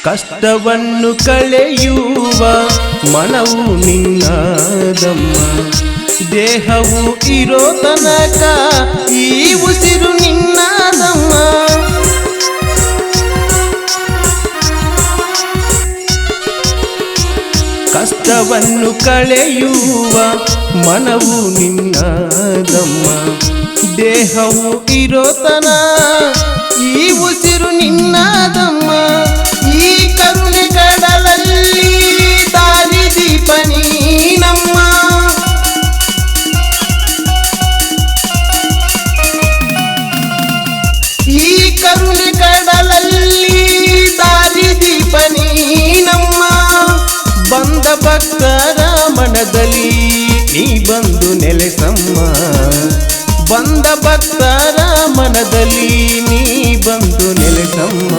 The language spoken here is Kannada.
ಕಷ್ಟವನ್ನು ಕಳೆಯುವ ಮನವು ನಿನ್ನದಮ್ಮ, ದೇಹವು ಇರೋ ತನಕ ಈ ಉಸಿರು ನಿನ್ನದಮ್ಮ. ಕಷ್ಟವನ್ನು ಕಳೆಯುವ ಮನವು ನಿನ್ನದಮ್ಮ, ದೇಹವು ಇರೋ ತನಕ ಈ ಉಸಿರು ನಿನ್ನದಮ್ಮ. ಈ ಕರುಣೆ ಕಡಲಲ್ಲಿ ದಾರಿ ದೀಪ ನೀನಮ್ಮ. ಈ ಕರುಣೆ ಕಡಲಲ್ಲಿ ದಾರಿ ದೀಪ ನೀನಮ್ಮ. ಬಂದ ಭಕ್ತರ ಮನದಲ್ಲಿ ನೀ ಬಂದು ನೆಲೆಸಮ್ಮ, ಬಂದ ಭಕ್ತರ ಮನದಲ್ಲಿ ನೀ ಬಂದು ನೆಲೆಸಮ್ಮ.